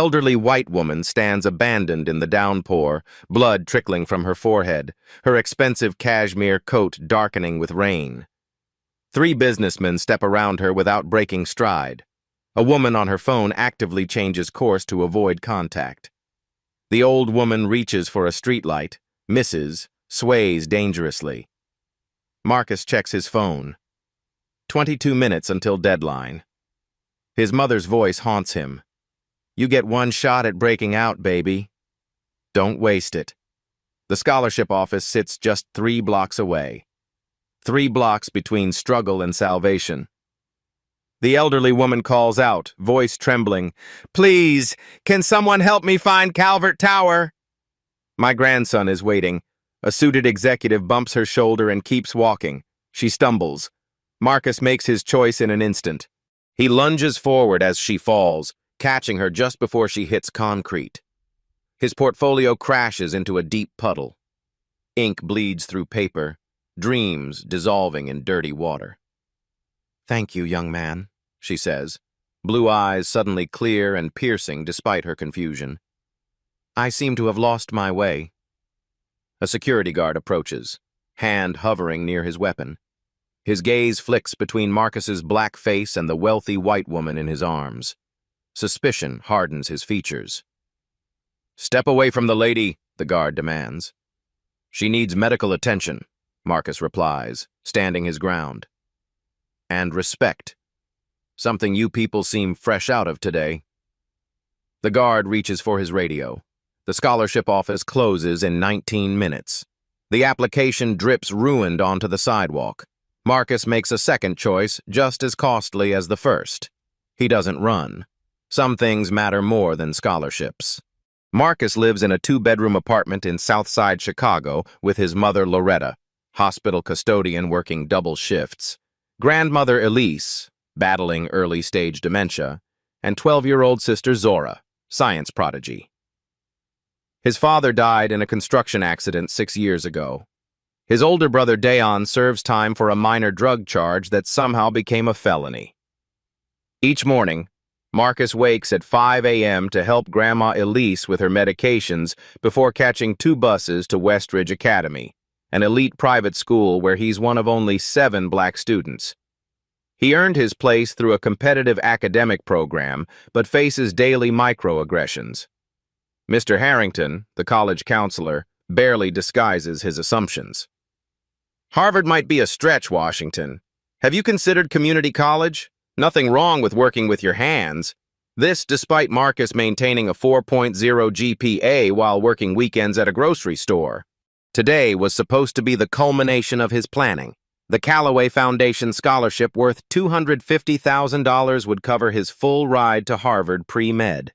Elderly white woman stands abandoned in the downpour, blood trickling from her forehead, her expensive cashmere coat darkening with rain. Three businessmen step around her without breaking stride. A woman on her phone actively changes course to avoid contact. The old woman reaches for a streetlight, misses, sways dangerously. Marcus checks his phone. 22 minutes until deadline. His mother's voice haunts him. "You get one shot at breaking out, baby. Don't waste it." The scholarship office sits just 3 blocks away. 3 blocks between struggle and salvation. The elderly woman calls out, voice trembling, "Please, can someone help me find Calvert Tower?" My grandson is waiting. A suited executive bumps her shoulder and keeps walking. She stumbles. Marcus makes his choice in an instant. He lunges forward as she falls, catching her just before she hits concrete. His portfolio crashes into a deep puddle. Ink bleeds through paper, dreams dissolving in dirty water. "Thank you, young man," she says, blue eyes suddenly clear and piercing despite her confusion. "I seem to have lost my way." A security guard approaches, hand hovering near his weapon. His gaze flicks between Marcus's black face and the wealthy white woman in his arms. Suspicion hardens his features. "Step away from the lady," the guard demands. "She needs medical attention," Marcus replies, standing his ground. "And respect. Something you people seem fresh out of today." The guard reaches for his radio. The scholarship office closes in 19 minutes. The application drips ruined onto the sidewalk. Marcus makes a second choice, just as costly as the first. He doesn't run. Some things matter more than scholarships. Marcus lives in a 2-bedroom apartment in Southside Chicago with his mother Loretta, hospital custodian working double shifts, grandmother Elise, battling early-stage dementia, and 12-year-old sister Zora, science prodigy. His father died in a construction accident 6 years ago. His older brother Dayon serves time for a minor drug charge that somehow became a felony. Each morning, Marcus wakes at 5 a.m. to help Grandma Elise with her medications before catching 2 buses to Westridge Academy, an elite private school where he's one of only 7 black students. He earned his place through a competitive academic program, but faces daily microaggressions. Mr. Harrington, the college counselor, barely disguises his assumptions. "Harvard might be a stretch, Washington. Have you considered community college? Nothing wrong with working with your hands." This despite Marcus maintaining a 4.0 GPA while working weekends at a grocery store. Today was supposed to be the culmination of his planning. The Callaway Foundation scholarship worth $250,000 would cover his full ride to Harvard pre-med.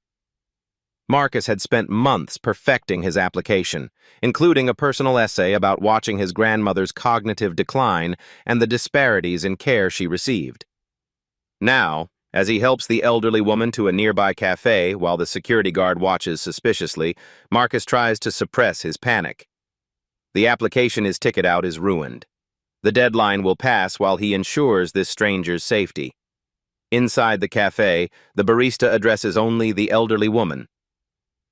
Marcus had spent months perfecting his application, including a personal essay about watching his grandmother's cognitive decline and the disparities in care she received. Now, as he helps the elderly woman to a nearby cafe while the security guard watches suspiciously, Marcus tries to suppress his panic. The application his ticket out is ruined. The deadline will pass while he ensures this stranger's safety. Inside the cafe, the barista addresses only the elderly woman.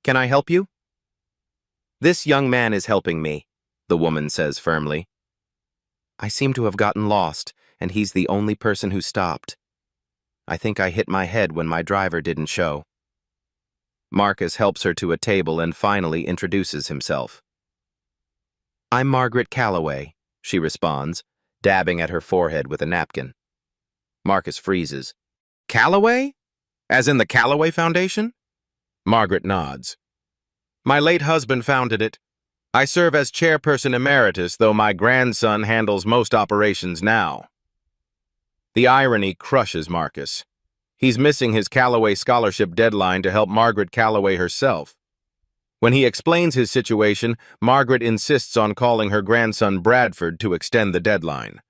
"Can I help you?" "This young man is helping me," the woman says firmly. "I seem to have gotten lost, and he's the only person who stopped. I think I hit my head when my driver didn't show." Marcus helps her to a table and finally introduces himself. "I'm Margaret Callaway," she responds, dabbing at her forehead with a napkin. Marcus freezes. "Callaway? As in the Callaway Foundation?" Margaret nods. "My late husband founded it. I serve as chairperson emeritus, though my grandson handles most operations now." The irony crushes Marcus. He's missing his Callaway scholarship deadline to help Margaret Callaway herself. When he explains his situation, Margaret insists on calling her grandson Bradford to extend the deadline.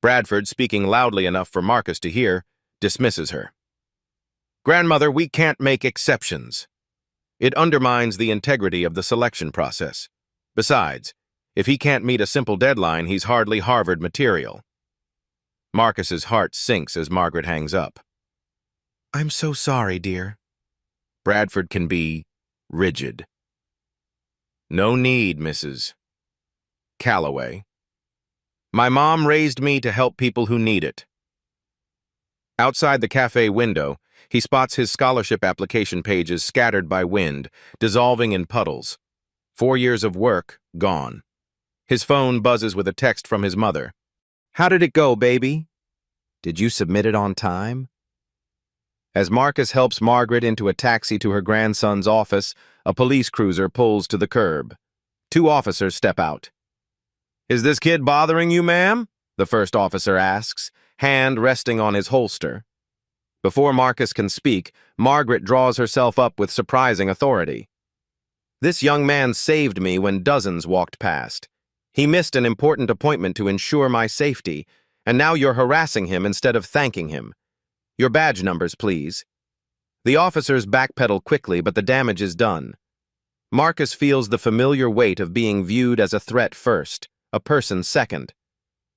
Bradford, speaking loudly enough for Marcus to hear, dismisses her. "Grandmother, we can't make exceptions. It undermines the integrity of the selection process. Besides, if he can't meet a simple deadline, he's hardly Harvard material." Marcus's heart sinks as Margaret hangs up. "I'm so sorry, dear." Bradford can be rigid. No need, Mrs. Calloway. My mom raised me to help people who need it. Outside the cafe window, he spots his scholarship application pages scattered by wind, dissolving in puddles. 4 years of work, gone. His phone buzzes with a text from his mother. "How did it go, baby? Did you submit it on time?" As Marcus helps Margaret into a taxi to her grandson's office, a police cruiser pulls to the curb. 2 officers step out. "Is this kid bothering you, ma'am?" the first officer asks, hand resting on his holster. Before Marcus can speak, Margaret draws herself up with surprising authority. "This young man saved me when dozens walked past. He missed an important appointment to ensure my safety, and now you're harassing him instead of thanking him. Your badge numbers, please." The officers backpedal quickly, but the damage is done. Marcus feels the familiar weight of being viewed as a threat first, a person second.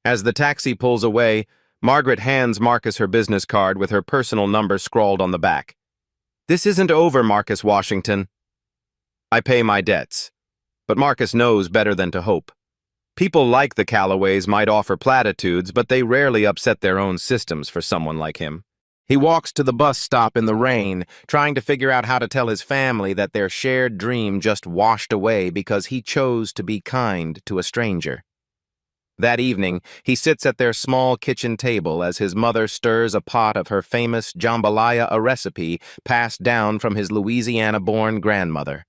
As the taxi pulls away, Margaret hands Marcus her business card with her personal number scrawled on the back. "This isn't over, Marcus Washington. I pay my debts." But Marcus knows better than to hope. People like the Calloways might offer platitudes, but they rarely upset their own systems for someone like him. He walks to the bus stop in the rain, trying to figure out how to tell his family that their shared dream just washed away because he chose to be kind to a stranger. That evening, he sits at their small kitchen table as his mother stirs a pot of her famous jambalaya, a recipe passed down from his Louisiana-born grandmother.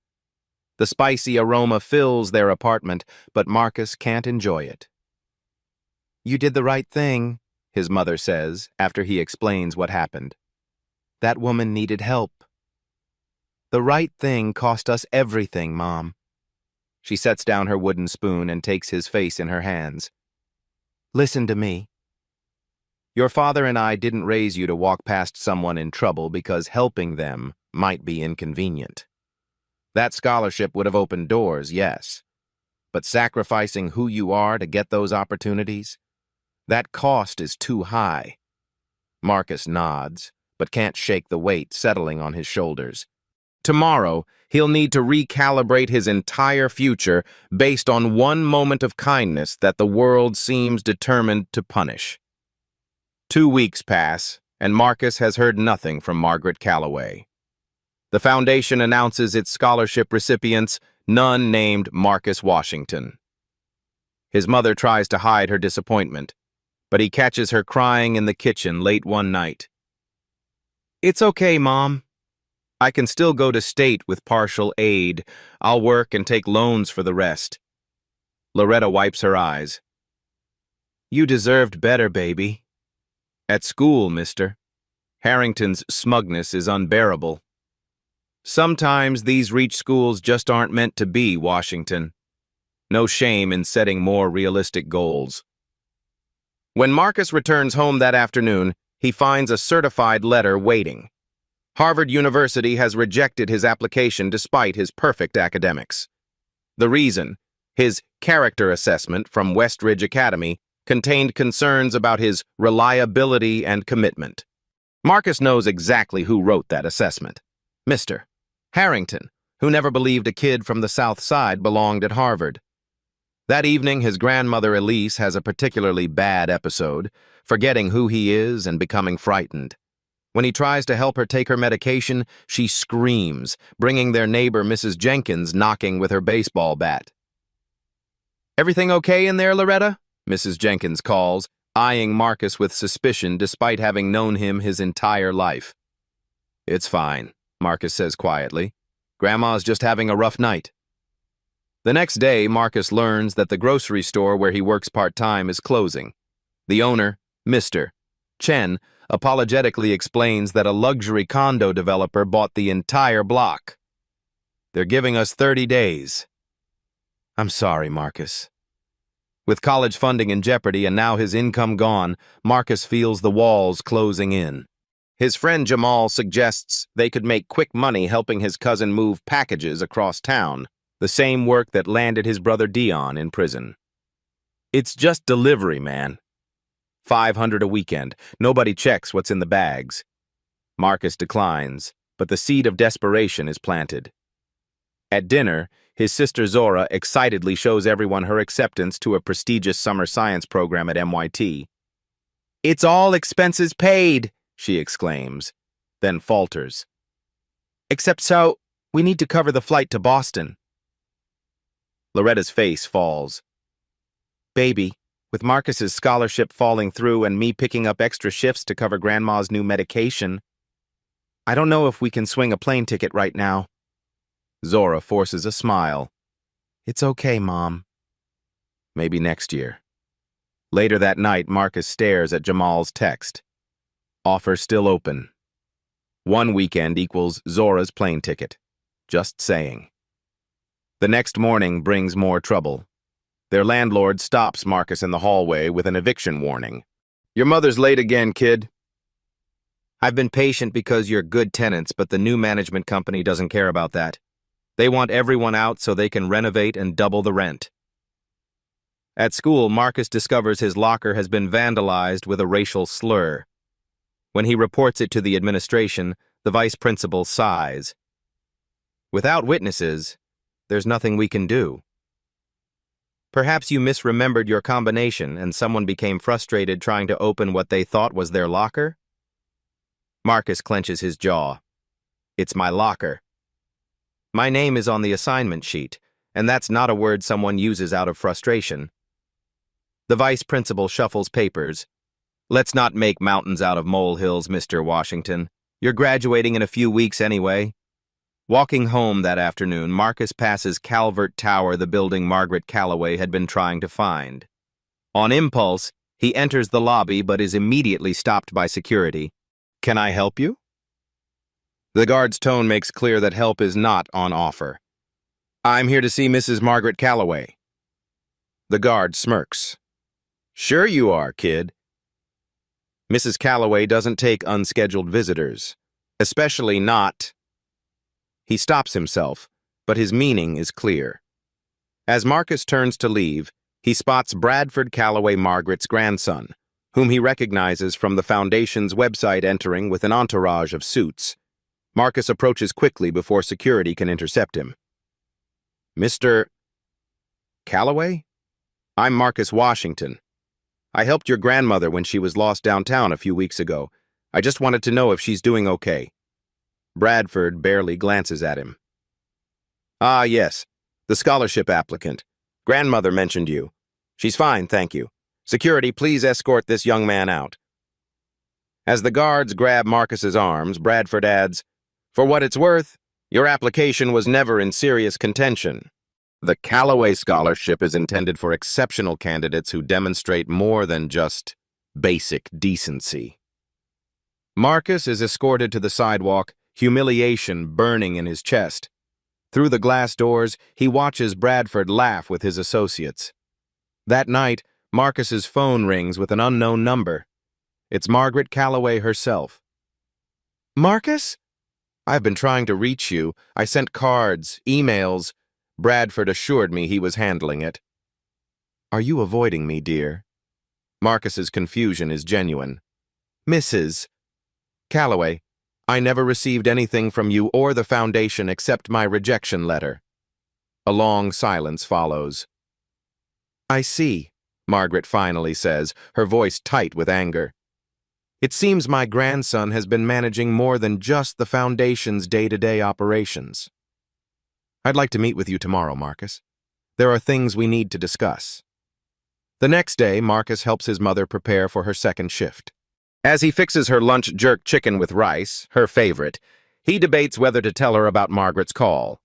The spicy aroma fills their apartment, but Marcus can't enjoy it. "You did the right thing," his mother says after he explains what happened. "That woman needed help." "The right thing cost us everything, Mom." She sets down her wooden spoon and takes his face in her hands. "Listen to me. Your father and I didn't raise you to walk past someone in trouble because helping them might be inconvenient. That scholarship would have opened doors, yes. But sacrificing who you are to get those opportunities? That cost is too high." Marcus nods, but can't shake the weight settling on his shoulders. Tomorrow, he'll need to recalibrate his entire future based on one moment of kindness that the world seems determined to punish. 2 weeks pass, and Marcus has heard nothing from Margaret Calloway. The foundation announces its scholarship recipients, none named Marcus Washington. His mother tries to hide her disappointment, but he catches her crying in the kitchen late one night. "It's okay, Mom. I can still go to state with partial aid. I'll work and take loans for the rest." Loretta wipes her eyes. "You deserved better, baby." "At school, mister." Harrington's smugness is unbearable. "Sometimes these reach schools just aren't meant to be, Washington. No shame in setting more realistic goals." When Marcus returns home that afternoon, he finds a certified letter waiting. Harvard University has rejected his application despite his perfect academics. The reason, his character assessment from Westridge Academy, contained concerns about his reliability and commitment. Marcus knows exactly who wrote that assessment. Mr. Harrington, who never believed a kid from the South Side belonged at Harvard. That evening, his grandmother Elise has a particularly bad episode, forgetting who he is and becoming frightened. When he tries to help her take her medication, she screams, bringing their neighbor Mrs. Jenkins knocking with her baseball bat. "Everything okay in there, Loretta?" Mrs. Jenkins calls, eyeing Marcus with suspicion despite having known him his entire life. "It's fine," Marcus says quietly. "Grandma's just having a rough night." The next day, Marcus learns that the grocery store where he works part-time is closing. The owner, Mr. Chen, apologetically explains that a luxury condo developer bought the entire block. "They're giving us 30 days. "I'm sorry, Marcus." With college funding in jeopardy and now his income gone, Marcus feels the walls closing in. His friend Jamal suggests they could make quick money helping his cousin move packages across town, the same work that landed his brother Dion in prison. "It's just delivery, man. $500 a weekend. Nobody checks what's in the bags." Marcus declines. but the seed of desperation is planted. At dinner, his sister Zora excitedly shows everyone her acceptance to a prestigious summer science program at MIT. "It's all expenses paid," she exclaims, then falters. "Except so, we need to cover the flight to Boston." Loretta's face falls. "Baby, with Marcus's scholarship falling through and me picking up extra shifts to cover Grandma's new medication, I don't know if we can swing a plane ticket right now." Zora forces a smile. "It's okay, Mom." Maybe next year. Later that night, Marcus stares at Jamal's text. Offer still open. One weekend equals Zora's plane ticket. Just saying. The next morning brings more trouble. Their landlord stops Marcus in the hallway with an eviction warning. "Your mother's late again, kid." "I've been patient because you're good tenants, but the new management company doesn't care about that. They want everyone out so they can renovate and double the rent." At school, Marcus discovers his locker has been vandalized with a racial slur. When he reports it to the administration, the vice principal sighs. "Without witnesses, there's nothing we can do." "Perhaps you misremembered your combination and someone became frustrated trying to open what they thought was their locker?" Marcus clenches his jaw. "It's my locker. My name is on the assignment sheet, and that's not a word someone uses out of frustration." The vice principal shuffles papers. "Let's not make mountains out of molehills, Mr. Washington. You're graduating in a few weeks anyway." Walking home that afternoon, Marcus passes Calvert Tower, the building Margaret Calloway had been trying to find. On impulse, he enters the lobby but is immediately stopped by security. "Can I help you?" The guard's tone makes clear that help is not on offer. "I'm here to see Mrs. Margaret Calloway." The guard smirks. "Sure you are, kid." Mrs. Calloway doesn't take unscheduled visitors, especially not... He stops himself, but his meaning is clear. As Marcus turns to leave, he spots Bradford Calloway, Margaret's grandson, whom he recognizes from the Foundation's website entering with an entourage of suits. Marcus approaches quickly before security can intercept him. "Mr. Calloway? I'm Marcus Washington. I helped your grandmother when she was lost downtown a few weeks ago. I just wanted to know if she's doing okay." Bradford barely glances at him. "Ah, yes, the scholarship applicant. Grandmother mentioned you. She's fine, thank you. Security, please escort this young man out." As the guards grab Marcus's arms, Bradford adds, "For what it's worth, your application was never in serious contention. The Calloway Scholarship is intended for exceptional candidates who demonstrate more than just basic decency." Marcus is escorted to the sidewalk, humiliation burning in his chest. Through the glass doors, he watches Bradford laugh with his associates. That night, Marcus's phone rings with an unknown number. It's Margaret Calloway herself. "Marcus? I've been trying to reach you. I sent cards, emails." Bradford assured me he was handling it. "Are you avoiding me, dear?" Marcus's confusion is genuine. "Mrs. Calloway, I never received anything from you or the Foundation except my rejection letter." A long silence follows. "I see," Margaret finally says, her voice tight with anger. "It seems my grandson has been managing more than just the Foundation's day-to-day operations. I'd like to meet with you tomorrow, Marcus. There are things we need to discuss." The next day, Marcus helps his mother prepare for her second shift. As he fixes her lunch jerk chicken with rice, her favorite, he debates whether to tell her about Margaret's call.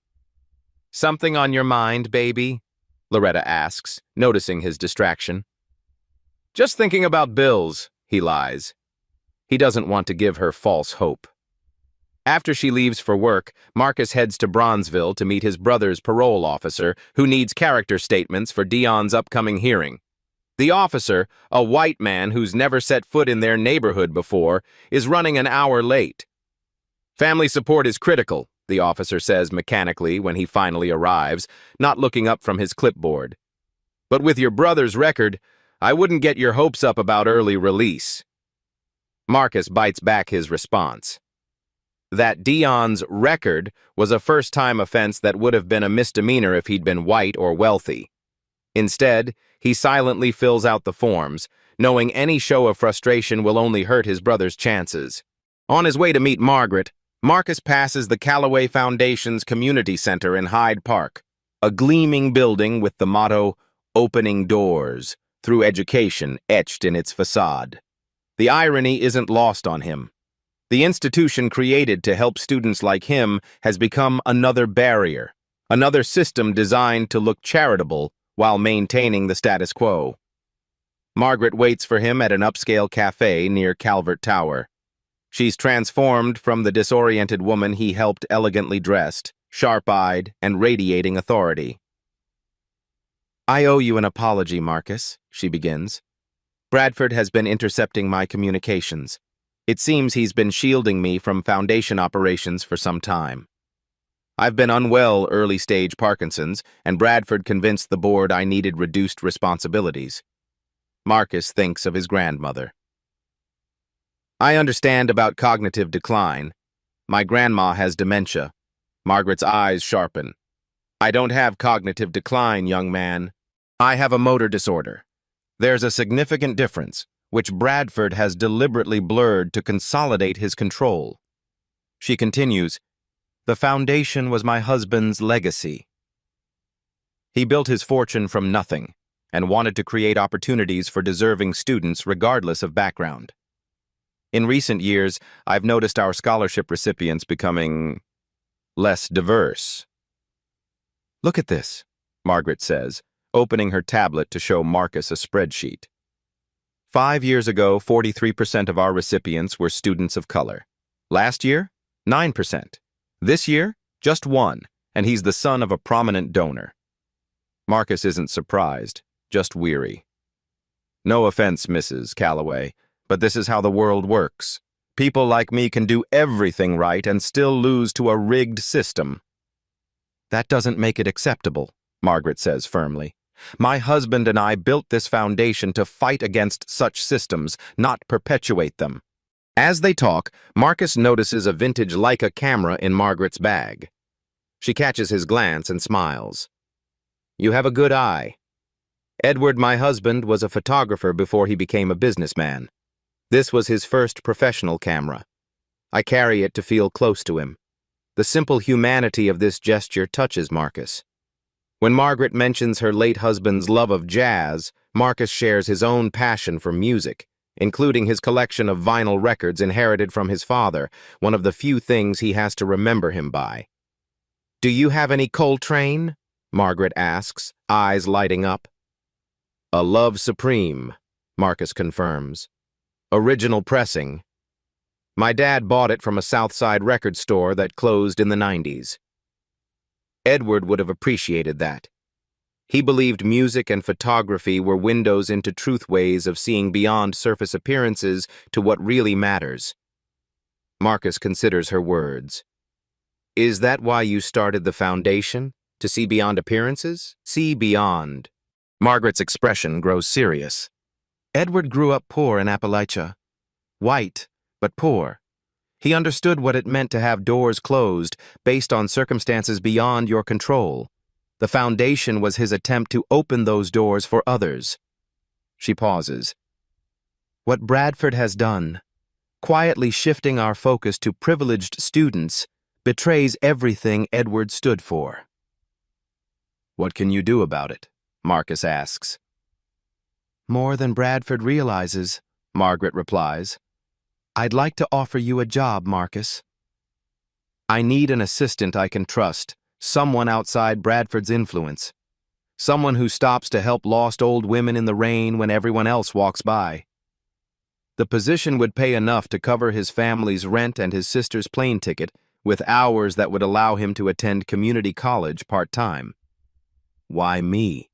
"Something on your mind, baby?" Loretta asks, noticing his distraction. "Just thinking about bills," he lies. He doesn't want to give her false hope. After she leaves for work, Marcus heads to Bronzeville to meet his brother's parole officer, who needs character statements for Dion's upcoming hearing. The officer, a white man who's never set foot in their neighborhood before, is running an hour late. "Family support is critical," the officer says mechanically when he finally arrives, not looking up from his clipboard. "But with your brother's record, I wouldn't get your hopes up about early release." Marcus bites back his response. that Dion's record was a first-time offense that would have been a misdemeanor if he'd been white or wealthy. Instead, he silently fills out the forms, knowing any show of frustration will only hurt his brother's chances. On his way to meet Margaret, Marcus passes the Callaway Foundation's community center in Hyde Park, a gleaming building with the motto, "Opening Doors," through education etched in its facade. The irony isn't lost on him. The institution created to help students like him has become another barrier, another system designed to look charitable while maintaining the status quo. Margaret waits for him at an upscale cafe near Calvert Tower. She's transformed from the disoriented woman he helped elegantly dressed, sharp-eyed, and radiating authority. "I owe you an apology, Marcus," she begins. "Bradford has been intercepting my communications. It seems he's been shielding me from Foundation operations for some time. I've been unwell early-stage Parkinson's, and Bradford convinced the board I needed reduced responsibilities." Marcus thinks of his grandmother. "I understand about cognitive decline. My grandma has dementia." Margaret's eyes sharpen. "I don't have cognitive decline, young man. I have a motor disorder. There's a significant difference, which Bradford has deliberately blurred to consolidate his control." She continues, "The Foundation was my husband's legacy. He built his fortune from nothing and wanted to create opportunities for deserving students regardless of background. In recent years, I've noticed our scholarship recipients becoming less diverse." "Look at this," Margaret says, opening her tablet to show Marcus a spreadsheet. 5 years ago, 43% of our recipients were students of color. Last year, 9%. This year, just 1, and he's the son of a prominent donor. Marcus isn't surprised, just weary. "No offense, Mrs. Callaway, but this is how the world works. People like me can do everything right and still lose to a rigged system." "That doesn't make it acceptable," Margaret says firmly. "My husband and I built this foundation to fight against such systems, not perpetuate them." As they talk, Marcus notices a vintage Leica camera in Margaret's bag. She catches his glance and smiles. "You have a good eye. Edward, my husband, was a photographer before he became a businessman. This was his first professional camera. I carry it to feel close to him. The simple humanity of this gesture touches Marcus." When Margaret mentions her late husband's love of jazz, Marcus shares his own passion for music, including his collection of vinyl records inherited from his father, one of the few things he has to remember him by. "Do you have any Coltrane?" Margaret asks, eyes lighting up. "A Love Supreme," Marcus confirms. "Original pressing. My dad bought it from a South Side record store that closed in the 90s. Edward would have appreciated that. He believed music and photography were windows into truth, ways of seeing beyond surface appearances to what really matters." Marcus considers her words. "Is that why you started the foundation? To see beyond appearances? See beyond." Margaret's expression grows serious. "Edward grew up poor in Appalachia. White, but poor. He understood what it meant to have doors closed based on circumstances beyond your control. The foundation was his attempt to open those doors for others." She pauses. "What Bradford has done, quietly shifting our focus to privileged students, betrays everything Edward stood for." "What can you do about it?" Marcus asks. "More than Bradford realizes," Margaret replies. "I'd like to offer you a job, Marcus. I need an assistant I can trust, someone outside Bradford's influence. Someone who stops to help lost old women in the rain when everyone else walks by. The position would pay enough to cover his family's rent and his sister's plane ticket, with hours that would allow him to attend community college part-time." "Why me?"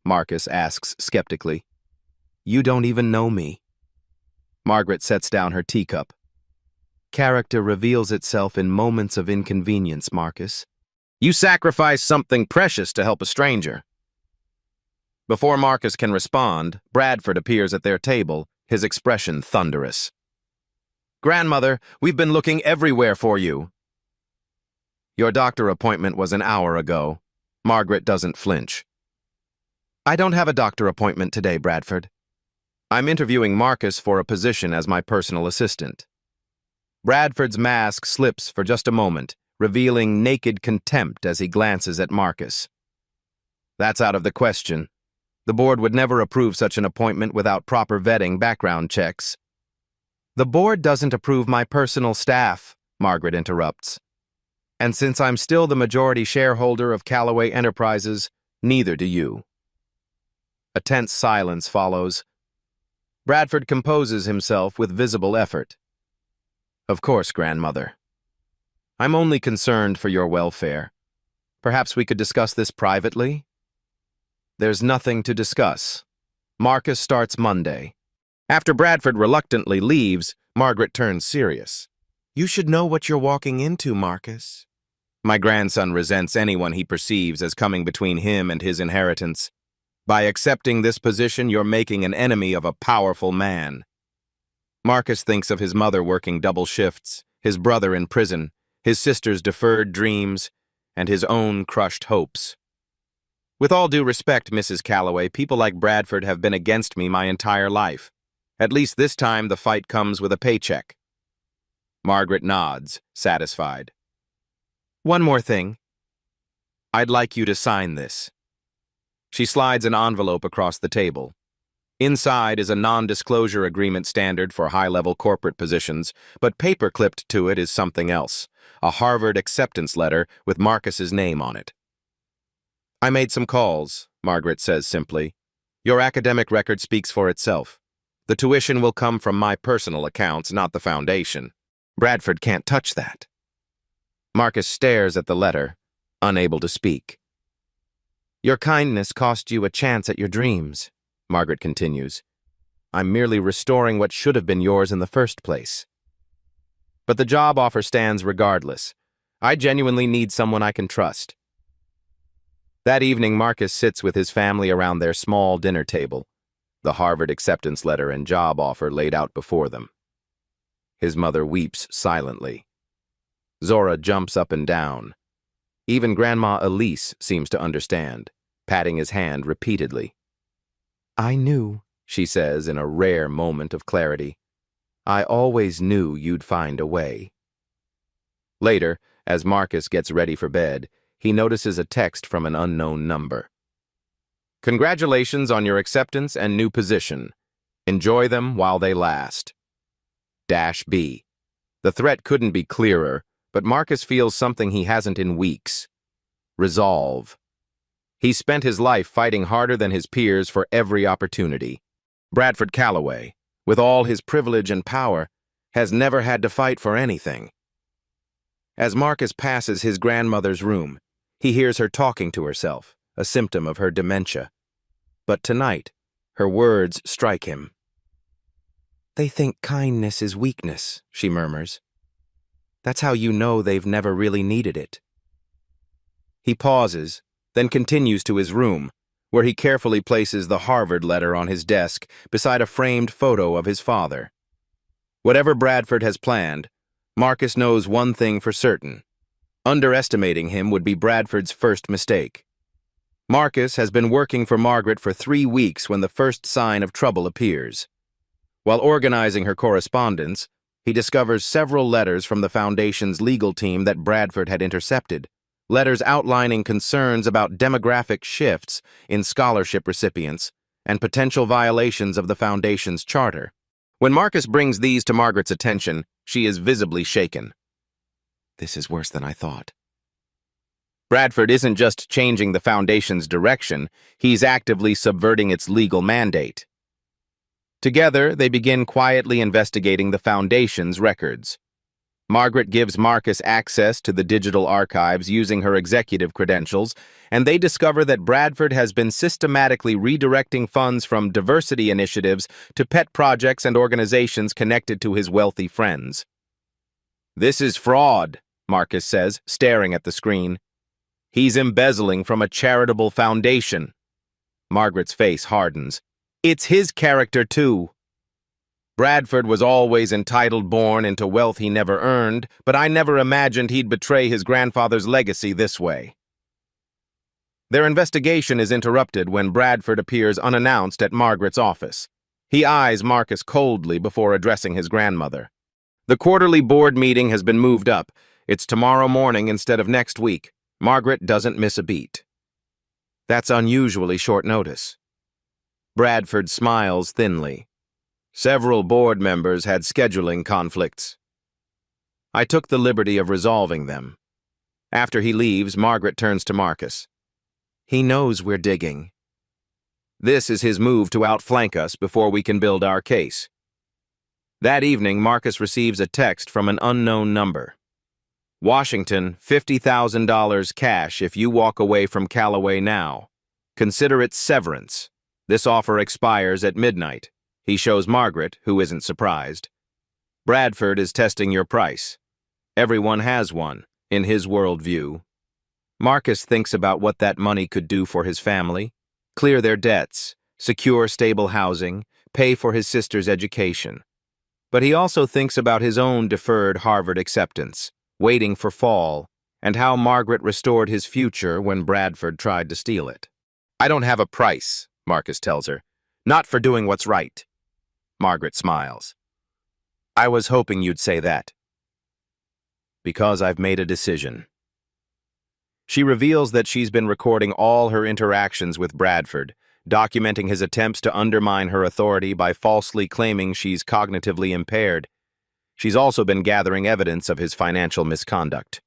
Marcus asks skeptically. "You don't even know me." Margaret sets down her teacup. "Character reveals itself in moments of inconvenience, Marcus. You sacrifice something precious to help a stranger." Before Marcus can respond, Bradford appears at their table, his expression thunderous. Grandmother, we've been looking everywhere for you. Your doctor appointment was an hour ago. Margaret doesn't flinch. I don't have a doctor appointment today, Bradford. I'm interviewing Marcus for a position as my personal assistant. Bradford's mask slips for just a moment, revealing naked contempt as he glances at Marcus. That's out of the question. The board would never approve such an appointment without proper vetting background checks. The board doesn't approve my personal staff, Margaret interrupts. And since I'm still the majority shareholder of Callaway Enterprises, neither do you. A tense silence follows. Bradford composes himself with visible effort. Of course, grandmother. I'm only concerned for your welfare. Perhaps we could discuss this privately? There's nothing to discuss. Marcus starts Monday. After Bradford reluctantly leaves, Margaret turns serious. You should know what you're walking into, Marcus. My grandson resents anyone he perceives as coming between him and his inheritance. By accepting this position, you're making an enemy of a powerful man. Marcus thinks of his mother working double shifts, his brother in prison, his sister's deferred dreams, and his own crushed hopes. With all due respect, Mrs. Callaway, people like Bradford have been against me my entire life. At least this time the fight comes with a paycheck. Margaret nods, satisfied. One more thing. I'd like you to sign this. She slides an envelope across the table. Inside is a non-disclosure agreement standard for high-level corporate positions, but paper-clipped to it is something else, a Harvard acceptance letter with Marcus's name on it. I made some calls, Margaret says simply. Your academic record speaks for itself. The tuition will come from my personal accounts, not the foundation. Bradford can't touch that. Marcus stares at the letter, unable to speak. Your kindness cost you a chance at your dreams, Margaret continues. I'm merely restoring what should have been yours in the first place. But the job offer stands regardless. I genuinely need someone I can trust. That evening, Marcus sits with his family around their small dinner table, the Harvard acceptance letter and job offer laid out before them. His mother weeps silently. Zora jumps up and down. Even Grandma Elise seems to understand, patting his hand repeatedly. I knew, she says in a rare moment of clarity. I always knew you'd find a way. Later, as Marcus gets ready for bed, he notices a text from an unknown number. Congratulations on your acceptance and new position. Enjoy them while they last. -B. The threat couldn't be clearer, but Marcus feels something he hasn't in weeks. Resolve. He spent his life fighting harder than his peers for every opportunity. Bradford Callaway, with all his privilege and power, has never had to fight for anything. As Marcus passes his grandmother's room, he hears her talking to herself, a symptom of her dementia. But tonight, her words strike him. They think kindness is weakness, she murmurs. That's how you know they've never really needed it. He pauses, then continues to his room, where he carefully places the Harvard letter on his desk beside a framed photo of his father. Whatever Bradford has planned, Marcus knows one thing for certain. Underestimating him would be Bradford's first mistake. Marcus has been working for Margaret for 3 weeks when the first sign of trouble appears. While organizing her correspondence, he discovers several letters from the Foundation's legal team that Bradford had intercepted, letters outlining concerns about demographic shifts in scholarship recipients and potential violations of the Foundation's charter. When Marcus brings these to Margaret's attention, she is visibly shaken. This is worse than I thought. Bradford isn't just changing the Foundation's direction, he's actively subverting its legal mandate. Together, they begin quietly investigating the Foundation's records. Margaret gives Marcus access to the digital archives using her executive credentials, and they discover that Bradford has been systematically redirecting funds from diversity initiatives to pet projects and organizations connected to his wealthy friends. This is fraud, Marcus says, staring at the screen. He's embezzling from a charitable foundation. Margaret's face hardens. It's his character, too. Bradford was always entitled, born into wealth he never earned, but I never imagined he'd betray his grandfather's legacy this way. Their investigation is interrupted when Bradford appears unannounced at Margaret's office. He eyes Marcus coldly before addressing his grandmother. The quarterly board meeting has been moved up. It's tomorrow morning instead of next week. Margaret doesn't miss a beat. That's unusually short notice. Bradford smiles thinly. Several board members had scheduling conflicts. I took the liberty of resolving them. After he leaves, Margaret turns to Marcus. He knows we're digging. This is his move to outflank us before we can build our case. That evening, Marcus receives a text from an unknown number. Washington, $50,000 cash if you walk away from Callaway now. Consider it severance. This offer expires at midnight. He shows Margaret, who isn't surprised. Bradford is testing your price. Everyone has one, in his worldview. Marcus thinks about what that money could do for his family, clear their debts, secure stable housing, pay for his sister's education. But he also thinks about his own deferred Harvard acceptance, waiting for fall, and how Margaret restored his future when Bradford tried to steal it. I don't have a price, Marcus tells her. Not for doing what's right. Margaret smiles. I was hoping you'd say that. Because I've made a decision. She reveals that she's been recording all her interactions with Bradford, documenting his attempts to undermine her authority by falsely claiming she's cognitively impaired. She's also been gathering evidence of his financial misconduct.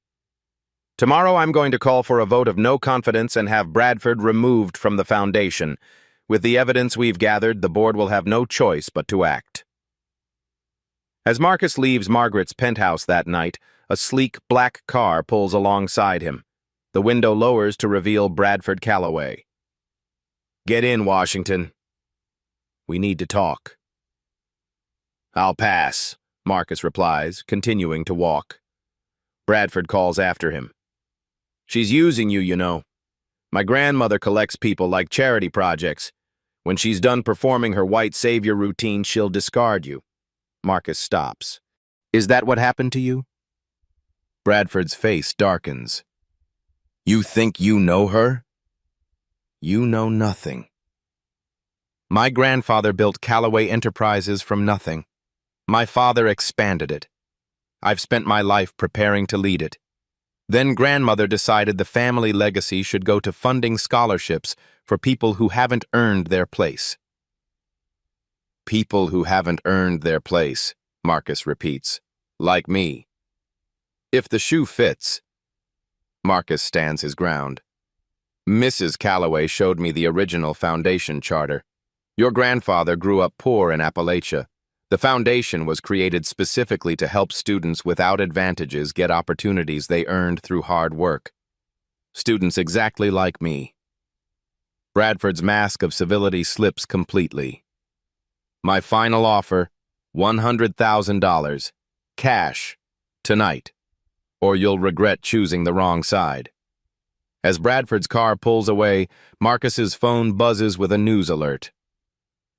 Tomorrow I'm going to call for a vote of no confidence and have Bradford removed from the foundation. With the evidence we've gathered, the board will have no choice but to act. As Marcus leaves Margaret's penthouse that night, a sleek black car pulls alongside him. The window lowers to reveal Bradford Callaway. Get in, Washington. We need to talk. I'll pass, Marcus replies, continuing to walk. Bradford calls after him. She's using you, you know. My grandmother collects people like charity projects. When she's done performing her white savior routine, she'll discard you. Marcus stops. Is that what happened to you? Bradford's face darkens. You think you know her? You know nothing. My grandfather built Callaway Enterprises from nothing. My father expanded it. I've spent my life preparing to lead it. Then grandmother decided the family legacy should go to funding scholarships for people who haven't earned their place. People who haven't earned their place, Marcus repeats, like me. If the shoe fits. Marcus stands his ground. Mrs. Callaway showed me the original foundation charter. Your grandfather grew up poor in Appalachia. The foundation was created specifically to help students without advantages get opportunities they earned through hard work. Students exactly like me. Bradford's mask of civility slips completely. My final offer, $100,000, cash, tonight, or you'll regret choosing the wrong side. As Bradford's car pulls away, Marcus's phone buzzes with a news alert.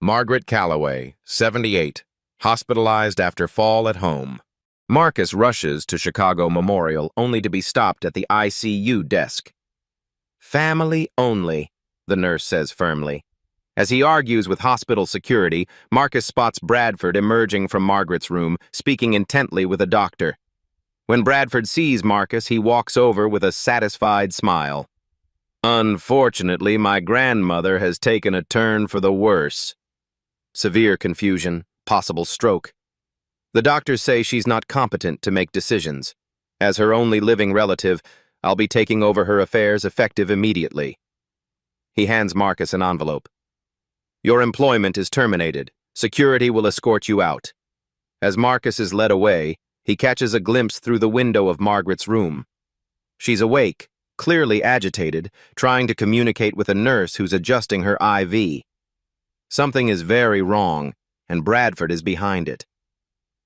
Margaret Callaway, 78, hospitalized after fall at home. Marcus rushes to Chicago Memorial only to be stopped at the ICU desk. Family only, the nurse says firmly. As he argues with hospital security, Marcus spots Bradford emerging from Margaret's room, speaking intently with a doctor. When Bradford sees Marcus, he walks over with a satisfied smile. Unfortunately, my grandmother has taken a turn for the worse. Severe confusion, possible stroke. The doctors say she's not competent to make decisions. As her only living relative, I'll be taking over her affairs effective immediately. He hands Marcus an envelope. Your employment is terminated. Security will escort you out. As Marcus is led away, he catches a glimpse through the window of Margaret's room. She's awake, clearly agitated, trying to communicate with a nurse who's adjusting her IV. Something is very wrong, and Bradford is behind it.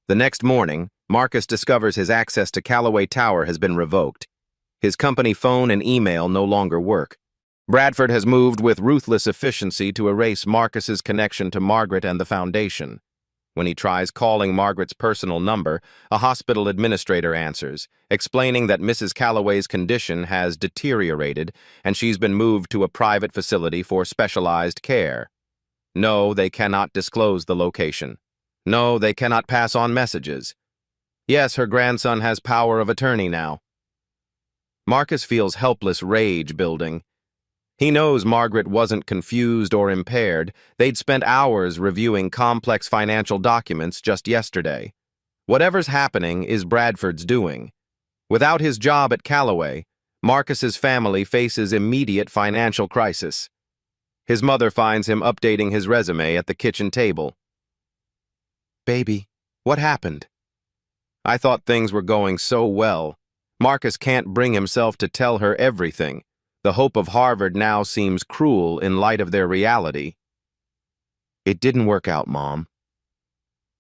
The next morning, Marcus discovers his access to Callaway Tower has been revoked. His company phone and email no longer work. Bradford has moved with ruthless efficiency to erase Marcus's connection to Margaret and the foundation. When he tries calling Margaret's personal number, a hospital administrator answers, explaining that Mrs. Calloway's condition has deteriorated and she's been moved to a private facility for specialized care. No, they cannot disclose the location. No, they cannot pass on messages. Yes, her grandson has power of attorney now. Marcus feels helpless rage building. He knows Margaret wasn't confused or impaired. They'd spent hours reviewing complex financial documents just yesterday. Whatever's happening is Bradford's doing. Without his job at Calloway, Marcus's family faces immediate financial crisis. His mother finds him updating his resume at the kitchen table. "Baby, what happened?" "I thought things were going so well." Marcus can't bring himself to tell her everything. The hope of Harvard now seems cruel in light of their reality. "It didn't work out, Mom."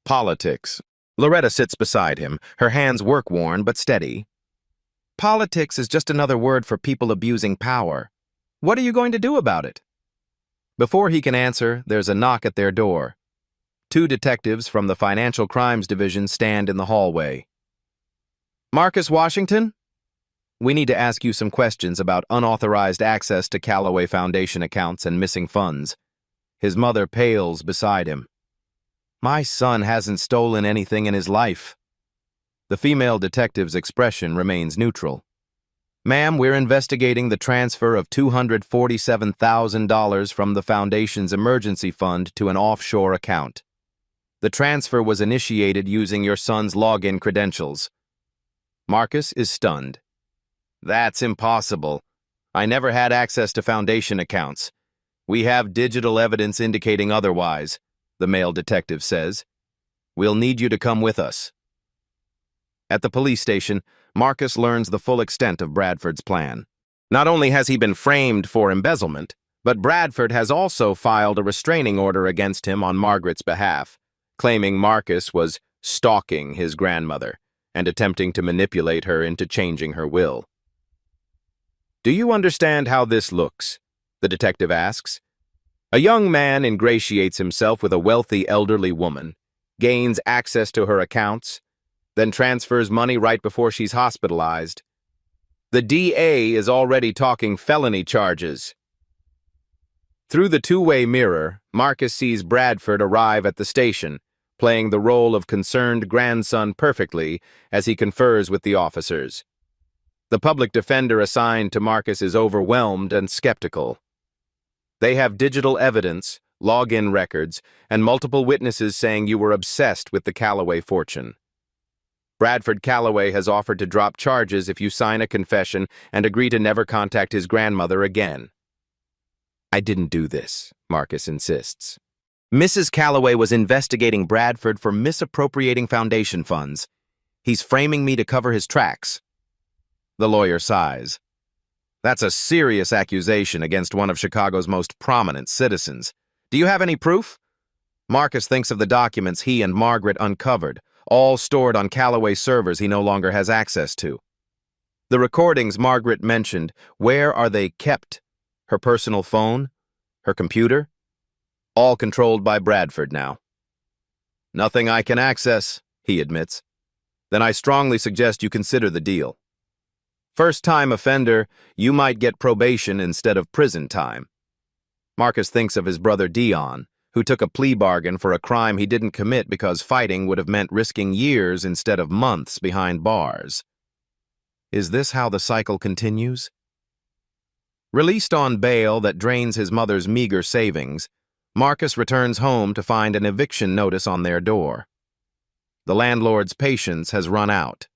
Politics. Loretta sits beside him, her hands work-worn but steady. "Politics is just another word for people abusing power. What are you going to do about it?" Before he can answer, there's a knock at their door. 2 detectives from the Financial Crimes Division stand in the hallway. "Marcus Washington? We need to ask you some questions about unauthorized access to Calloway Foundation accounts and missing funds." His mother pales beside him. "My son hasn't stolen anything in his life." The female detective's expression remains neutral. "Ma'am, we're investigating the transfer of $247,000 from the Foundation's emergency fund to an offshore account. The transfer was initiated using your son's login credentials." Marcus is stunned. "That's impossible. I never had access to Foundation accounts. We have digital evidence indicating otherwise," the male detective says. "We'll need you to come with us." At the police station, Marcus learns the full extent of Bradford's plan. Not only has he been framed for embezzlement, but Bradford has also filed a restraining order against him on Margaret's behalf, claiming Marcus was stalking his grandmother and attempting to manipulate her into changing her will. "Do you understand how this looks?" the detective asks. A young man ingratiates himself with a wealthy elderly woman, gains access to her accounts, then transfers money right before she's hospitalized. The DA is already talking felony charges. Through the two-way mirror, Marcus sees Bradford arrive at the station, playing the role of concerned grandson perfectly as he confers with the officers. The public defender assigned to Marcus is overwhelmed and skeptical. They have digital evidence, login records, and multiple witnesses saying you were obsessed with the Calloway fortune. Bradford Calloway has offered to drop charges if you sign a confession and agree to never contact his grandmother again. "I didn't do this," Marcus insists. "Mrs. Calloway was investigating Bradford for misappropriating Foundation funds. He's framing me to cover his tracks." The lawyer sighs. "That's a serious accusation against one of Chicago's most prominent citizens. Do you have any proof?" Marcus thinks of the documents he and Margaret uncovered, all stored on Calloway servers he no longer has access to. The recordings Margaret mentioned, where are they kept? Her personal phone? Her computer? All controlled by Bradford now. "Nothing I can access," he admits. "Then I strongly suggest you consider the deal. First-time offender, you might get probation instead of prison time." Marcus thinks of his brother Dion, who took a plea bargain for a crime he didn't commit because fighting would have meant risking years instead of months behind bars. Is this how the cycle continues? Released on bail that drains his mother's meager savings, Marcus returns home to find an eviction notice on their door. The landlord's patience has run out.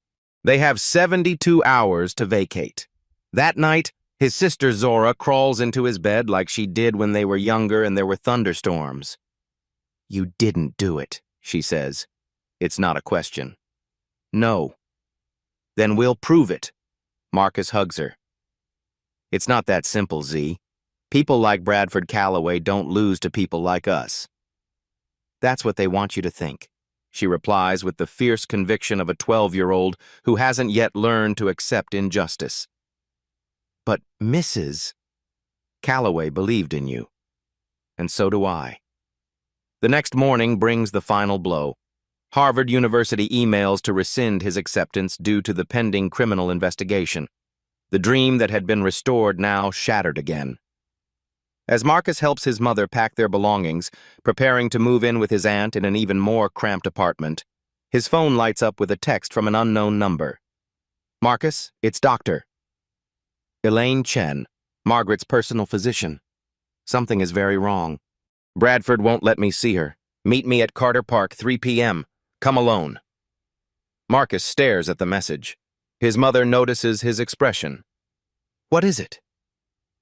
They have 72 hours to vacate. That night, his sister Zora crawls into his bed like she did when they were younger and there were thunderstorms. "You didn't do it," she says. It's not a question. "No." "Then we'll prove it." Marcus hugs her. "It's not that simple, Z. People like Bradford Calloway don't lose to people like us." "That's what they want you to think," she replies with the fierce conviction of a 12-year-old who hasn't yet learned to accept injustice. "But Mrs. Calloway believed in you, and so do I." The next morning brings the final blow. Harvard University emails to rescind his acceptance due to the pending criminal investigation. The dream that had been restored now shattered again. As Marcus helps his mother pack their belongings, preparing to move in with his aunt in an even more cramped apartment, his phone lights up with a text from an unknown number. "Marcus, it's Doctor Elaine Chen, Margaret's personal physician. Something is very wrong. Bradford won't let me see her. Meet me at Carter Park, 3 p.m. Come alone." Marcus stares at the message. His mother notices his expression. "What is it?"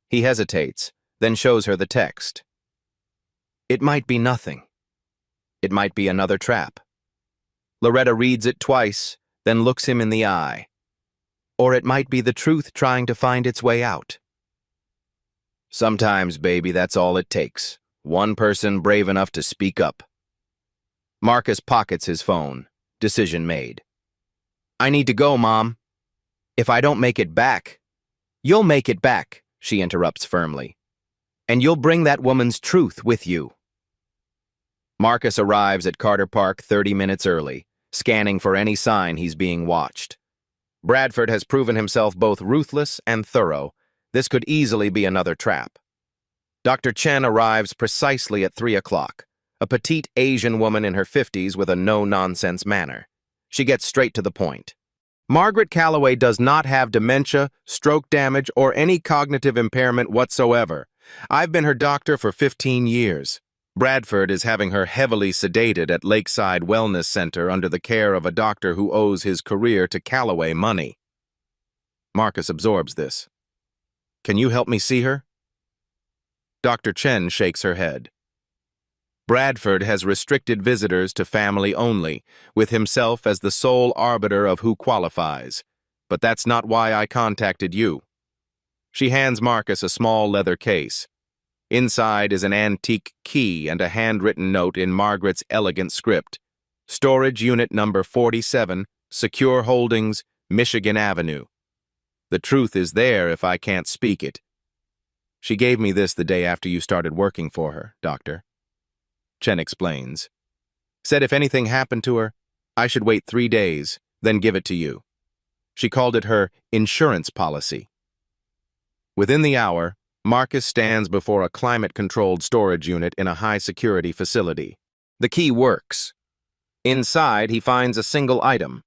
He hesitates, then shows her the text. It might be nothing. It might be another trap. Loretta reads it twice, then looks him in the eye. Or it might be the truth trying to find its way out. Sometimes, baby, that's all it takes. One person brave enough to speak up. Marcus pockets his phone. Decision made. "I need to go, Mom. If I don't make it back..." "You'll make it back," she interrupts firmly. "And you'll bring that woman's truth with you." Marcus arrives at Carter Park 30 minutes early, scanning for any sign he's being watched. Bradford has proven himself both ruthless and thorough. This could easily be another trap. Dr. Chen arrives precisely at 3 o'clock, a petite Asian woman in her 50s with a no-nonsense manner. She gets straight to the point. Margaret Calloway does not have dementia, stroke damage, or any cognitive impairment whatsoever. I've been her doctor for 15 years. Bradford is having her heavily sedated at Lakeside Wellness Center under the care of a doctor who owes his career to Calloway money. Marcus absorbs this. "Can you help me see her?" Dr. Chen shakes her head. Bradford has restricted visitors to family only, with himself as the sole arbiter of who qualifies. But that's not why I contacted you. She hands Marcus a small leather case. Inside is an antique key and a handwritten note in Margaret's elegant script. "Storage Unit Number 47, Secure Holdings, Michigan Avenue. The truth is there if I can't speak it. She gave me this the day after you started working for her, Doctor." Chen explains. "Said if anything happened to her, I should wait 3 days, then give it to you. She called it her insurance policy." Within the hour, Marcus stands before a climate-controlled storage unit in a high-security facility. The key works. Inside, he finds a single item,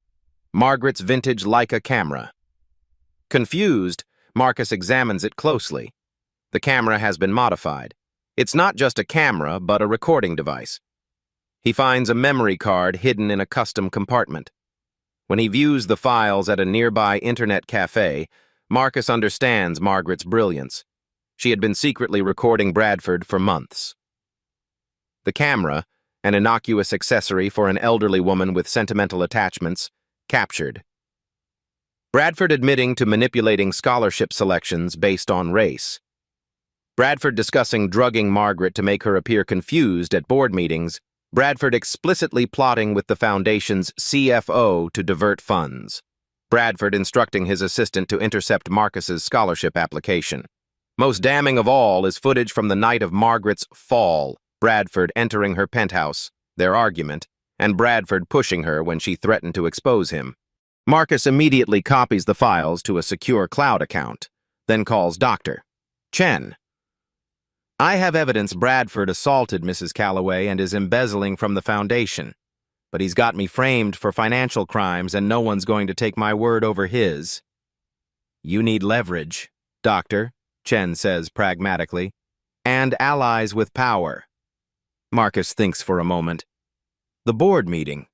Margaret's vintage Leica camera. Confused, Marcus examines it closely. The camera has been modified. It's not just a camera, but a recording device. He finds a memory card hidden in a custom compartment. When he views the files at a nearby internet cafe, Marcus understands Margaret's brilliance. She had been secretly recording Bradford for months. The camera, an innocuous accessory for an elderly woman with sentimental attachments, captured. Bradford admitting to manipulating scholarship selections based on race. Bradford discussing drugging Margaret to make her appear confused at board meetings. Bradford explicitly plotting with the foundation's CFO to divert funds. Bradford instructing his assistant to intercept Marcus's scholarship application. Most damning of all is footage from the night of Margaret's fall, Bradford entering her penthouse, their argument, and Bradford pushing her when she threatened to expose him. Marcus immediately copies the files to a secure cloud account, then calls Dr. Chen. "I have evidence Bradford assaulted Mrs. Calloway and is embezzling from the foundation, but he's got me framed for financial crimes and no one's going to take my word over his." "You need leverage, Doctor," Chen says pragmatically, "and allies with power." Marcus thinks for a moment. The board meeting.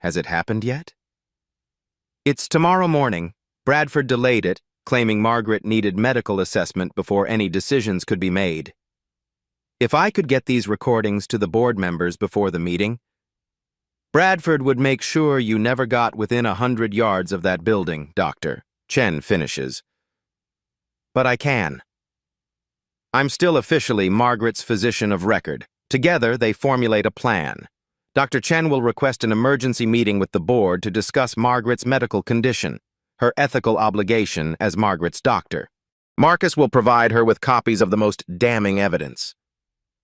Has it happened yet? It's tomorrow morning. Bradford delayed it, claiming Margaret needed medical assessment before any decisions could be made. If I could get these recordings to the board members before the meeting, Bradford would make sure you never got within 100 yards of that building, Doctor, Chen finishes. But I can. I'm still officially Margaret's physician of record. Together, they formulate a plan. Dr. Chen will request an emergency meeting with the board to discuss Margaret's medical condition, her ethical obligation as Margaret's doctor. Marcus will provide her with copies of the most damning evidence.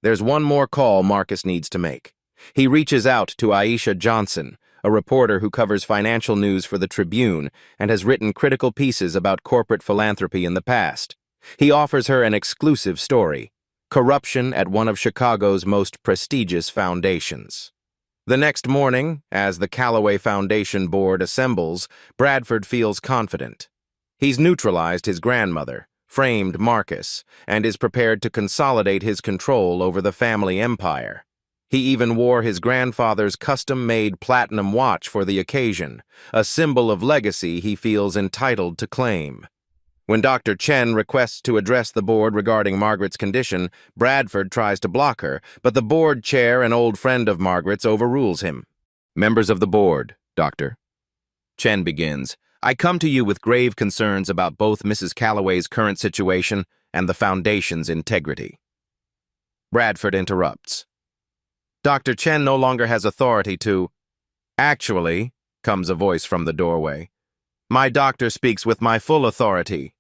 There's one more call Marcus needs to make. He reaches out to Aisha Johnson, a reporter who covers financial news for the Tribune and has written critical pieces about corporate philanthropy in the past. He offers her an exclusive story: corruption at one of Chicago's most prestigious foundations. The next morning, as the Callaway Foundation board assembles, Bradford feels confident. He's neutralized his grandmother, framed Marcus, and is prepared to consolidate his control over the family empire. He even wore his grandfather's custom-made platinum watch for the occasion, a symbol of legacy he feels entitled to claim. When Dr. Chen requests to address the board regarding Margaret's condition, Bradford tries to block her, but the board chair, an old friend of Margaret's, overrules him. "Members of the board, Doctor." Chen begins, "I come to you with grave concerns about both Mrs. Callaway's current situation and the Foundation's integrity." Bradford interrupts. Dr. Chen no longer has authority to— "Actually," comes a voice from the doorway, "my doctor speaks with my full authority."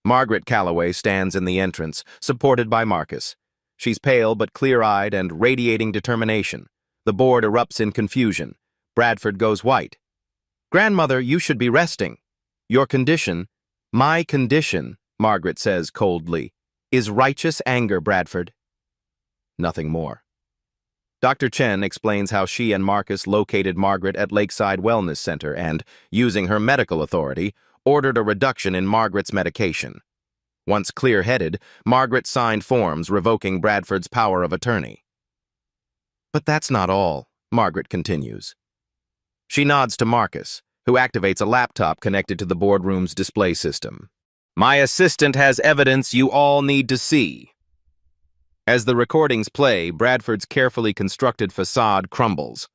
Margaret Callaway stands in the entrance, supported by Marcus. She's pale but clear-eyed and radiating determination. The board erupts in confusion. Bradford goes white. "Grandmother, you should be resting. Your condition—" "My condition," Margaret says coldly, "is righteous anger, Bradford." Nothing more. Dr. Chen explains how she and Marcus located Margaret at Lakeside Wellness Center and, using her medical authority, ordered a reduction in Margaret's medication. Once clear-headed, Margaret signed forms revoking Bradford's power of attorney. "But that's not all," Margaret continues. She nods to Marcus, who activates a laptop connected to the boardroom's display system. "My assistant has evidence you all need to see." As the recordings play, Bradford's carefully constructed facade crumbles.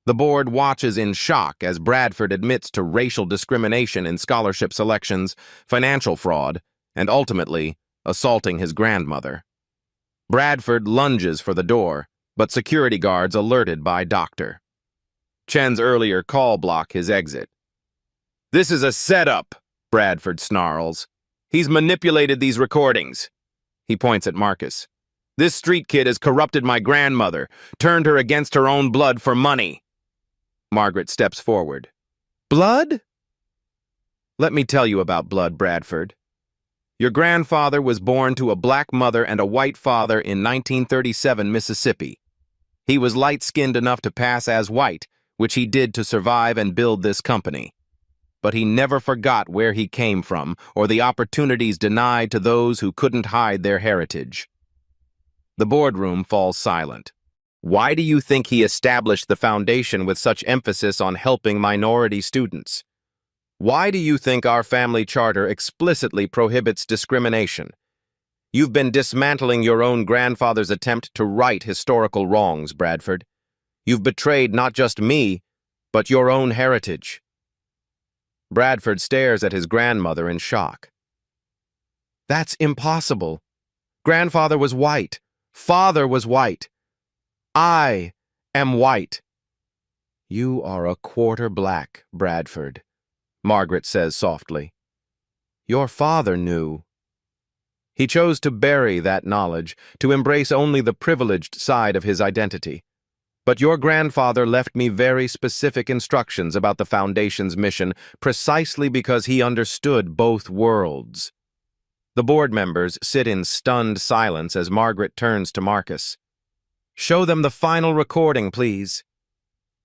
The board watches in shock as Bradford admits to racial discrimination in scholarship selections, financial fraud, and ultimately, assaulting his grandmother. Bradford lunges for the door, but security guards alerted by Dr. Chen's earlier call block his exit. "This is a setup," Bradford snarls. "He's manipulated these recordings." He points at Marcus. "This street kid has corrupted my grandmother, turned her against her own blood for money." Margaret steps forward. "Blood?" "Let me tell you about blood, Bradford. Your grandfather was born to a black mother and a white father in 1937 Mississippi. He was light-skinned enough to pass as white, which he did to survive and build this company. But he never forgot where he came from or the opportunities denied to those who couldn't hide their heritage." The boardroom falls silent. Why do you think he established the foundation with such emphasis on helping minority students? Why do you think our family charter explicitly prohibits discrimination? You've been dismantling your own grandfather's attempt to right historical wrongs, Bradford. You've betrayed not just me, but your own heritage. Bradford stares at his grandmother in shock. "That's impossible. Grandfather was white. Father was white. I am white." "You are a quarter black, Bradford," Margaret says softly. "Your father knew. He chose to bury that knowledge, to embrace only the privileged side of his identity. But your grandfather left me very specific instructions about the Foundation's mission precisely because he understood both worlds." The board members sit in stunned silence as Margaret turns to Marcus. "Show them the final recording, please."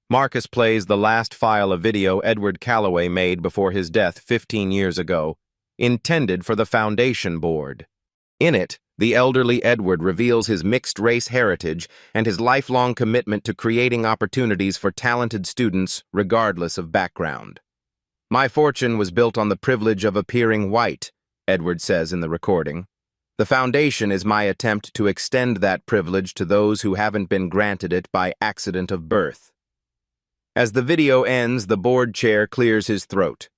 Marcus plays the last file of video Edward Callaway made before his death 15 years ago, intended for the Foundation board. In it, the elderly Edward reveals his mixed-race heritage and his lifelong commitment to creating opportunities for talented students regardless of background. "My fortune was built on the privilege of appearing white," Edward says in the recording. "The Foundation is my attempt to extend that privilege to those who haven't been granted it by accident of birth." As the video ends, the board chair clears his throat.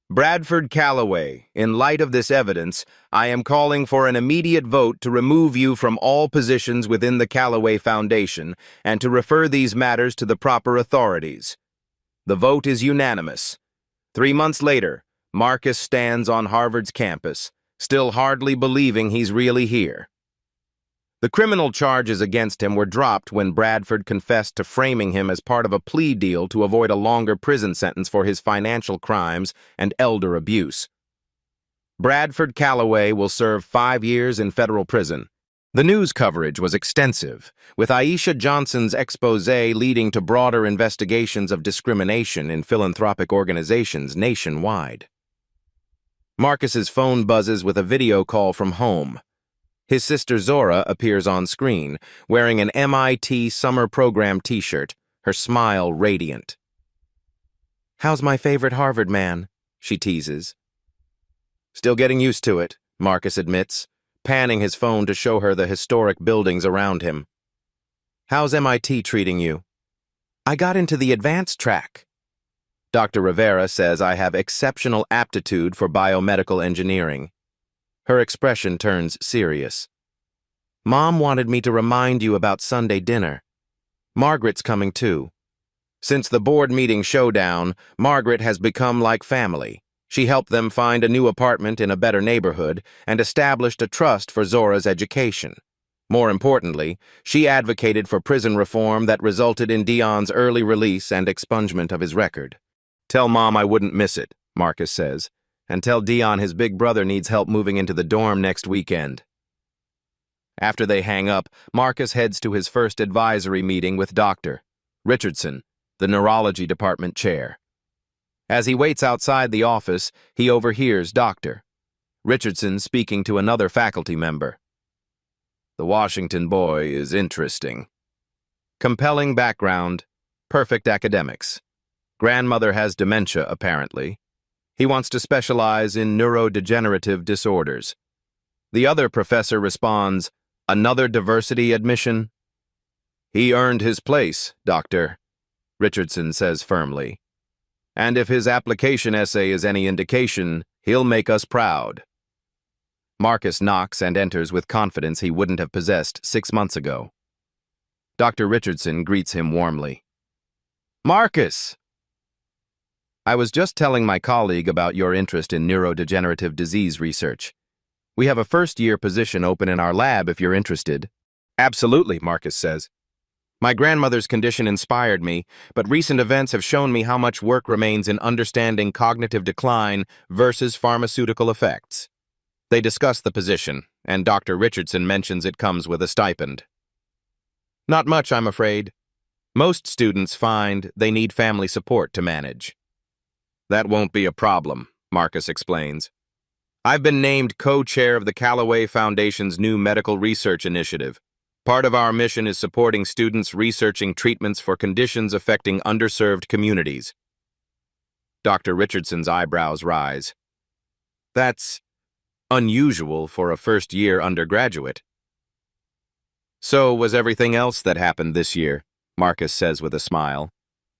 "Bradford Callaway, in light of this evidence, I am calling for an immediate vote to remove you from all positions within the Callaway Foundation and to refer these matters to the proper authorities." The vote is unanimous. 3 months later, Marcus stands on Harvard's campus, still hardly believing he's really here. The criminal charges against him were dropped when Bradford confessed to framing him as part of a plea deal to avoid a longer prison sentence for his financial crimes and elder abuse. Bradford Calloway will serve 5 years in federal prison. The news coverage was extensive, with Aisha Johnson's expose leading to broader investigations of discrimination in philanthropic organizations nationwide. Marcus's phone buzzes with a video call from home. His sister Zora appears on screen, wearing an MIT summer program t-shirt, her smile radiant. "How's my favorite Harvard man?" she teases. "Still getting used to it," Marcus admits, panning his phone to show her the historic buildings around him. "How's MIT treating you?" "I got into the advanced track." Dr. Rivera says I have exceptional aptitude for biomedical engineering. Her expression turns serious. "Mom wanted me to remind you about Sunday dinner. Margaret's coming too." Since the board meeting showdown, Margaret has become like family. She helped them find a new apartment in a better neighborhood and established a trust for Zora's education. More importantly, she advocated for prison reform that resulted in Dion's early release and expungement of his record. "Tell Mom I wouldn't miss it," Marcus says, "and tell Dion his big brother needs help moving into the dorm next weekend." After they hang up, Marcus heads to his first advisory meeting with Dr. Richardson, the neurology department chair. As he waits outside the office, he overhears Dr. Richardson speaking to another faculty member. "The Washington boy is interesting. Compelling background, perfect academics. Grandmother has dementia, apparently. He wants to specialize in neurodegenerative disorders." The other professor responds, "Another diversity admission?" "He earned his place, Doctor," Richardson says firmly. "And if his application essay is any indication, he'll make us proud." Marcus knocks and enters with confidence he wouldn't have possessed 6 months ago. Dr. Richardson greets him warmly. "Marcus!" "I was just telling my colleague about your interest in neurodegenerative disease research. We have a first-year position open in our lab if you're interested." "Absolutely," Marcus says. "My grandmother's condition inspired me, but recent events have shown me how much work remains in understanding cognitive decline versus pharmaceutical effects." They discuss the position, and Dr. Richardson mentions it comes with a stipend. "Not much, I'm afraid. Most students find they need family support to manage." "That won't be a problem," Marcus explains. "I've been named co-chair of the Calloway Foundation's new medical research initiative. Part of our mission is supporting students researching treatments for conditions affecting underserved communities." Dr. Richardson's eyebrows rise. "That's unusual for a first-year undergraduate." "So was everything else that happened this year," Marcus says with a smile.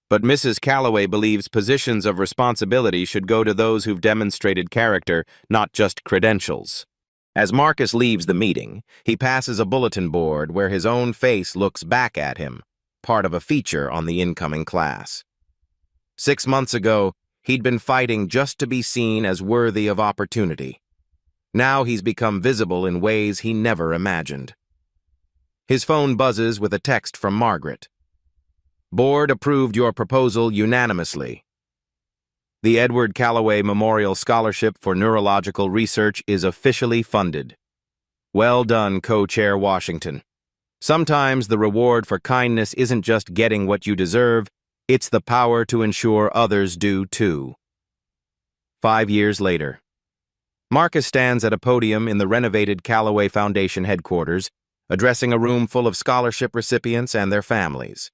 "But Mrs. Calloway believes positions of responsibility should go to those who've demonstrated character, not just credentials." As Marcus leaves the meeting, he passes a bulletin board where his own face looks back at him, part of a feature on the incoming class. 6 months ago, he'd been fighting just to be seen as worthy of opportunity. Now he's become visible in ways he never imagined. His phone buzzes with a text from Margaret. "Board approved your proposal unanimously. The Edward Calloway Memorial Scholarship for Neurological Research is officially funded. Well done, Co-Chair Washington. Sometimes the reward for kindness isn't just getting what you deserve, it's the power to ensure others do too." 5 years later. Marcus stands at a podium in the renovated Calloway Foundation headquarters, addressing a room full of scholarship recipients and their families.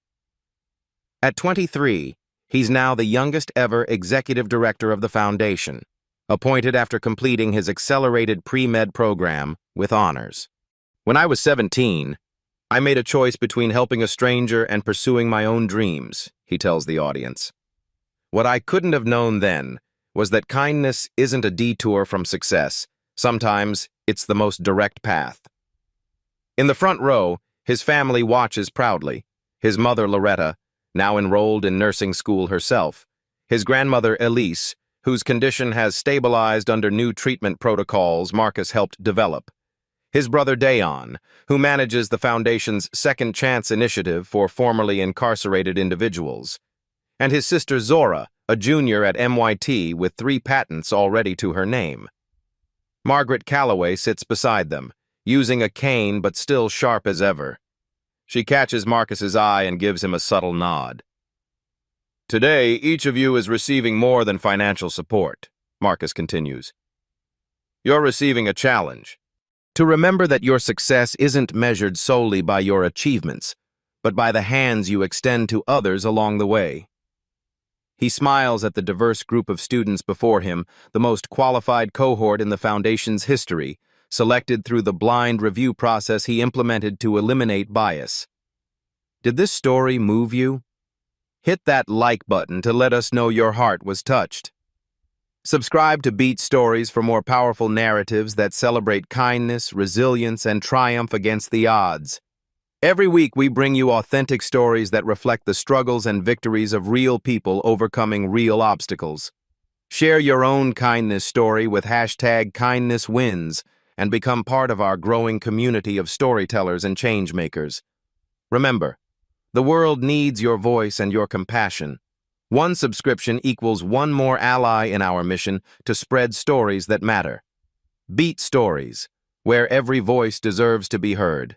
At 23, he's now the youngest ever executive director of the foundation, appointed after completing his accelerated pre-med program with honors. "When I was 17, I made a choice between helping a stranger and pursuing my own dreams," he tells the audience. "What I couldn't have known then was that kindness isn't a detour from success. Sometimes it's the most direct path." In the front row, his family watches proudly. His mother, Loretta, now enrolled in nursing school herself. His grandmother, Elise, whose condition has stabilized under new treatment protocols Marcus helped develop. his brother Dayon, who manages the Foundation's Second Chance initiative for formerly incarcerated individuals, and his sister Zora, a junior at MIT with 3 patents already to her name. Margaret Calloway sits beside them, using a cane but still sharp as ever. She catches Marcus's eye and gives him a subtle nod. "Today, each of you is receiving more than financial support," Marcus continues. "You're receiving a challenge. To remember that your success isn't measured solely by your achievements, but by the hands you extend to others along the way." He smiles at the diverse group of students before him, the most qualified cohort in the Foundation's history, selected through the blind review process he implemented to eliminate bias. Did this story move you? Hit that like button to let us know your heart was touched. Subscribe to Beat Stories for more powerful narratives that celebrate kindness, resilience, and triumph against the odds. Every week we bring you authentic stories that reflect the struggles and victories of real people overcoming real obstacles. Share your own kindness story with #KindnessWins and become part of our growing community of storytellers and changemakers. Remember, the world needs your voice and your compassion. One subscription equals one more ally in our mission to spread stories that matter. Beat Stories, where every voice deserves to be heard.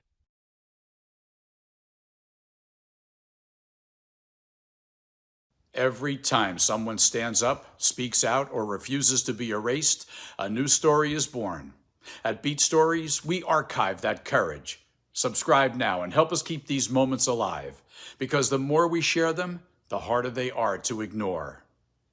Every time someone stands up, speaks out, or refuses to be erased, a new story is born. At Beat Stories, we archive that courage. Subscribe now and help us keep these moments alive, because the more we share them, the harder they are to ignore.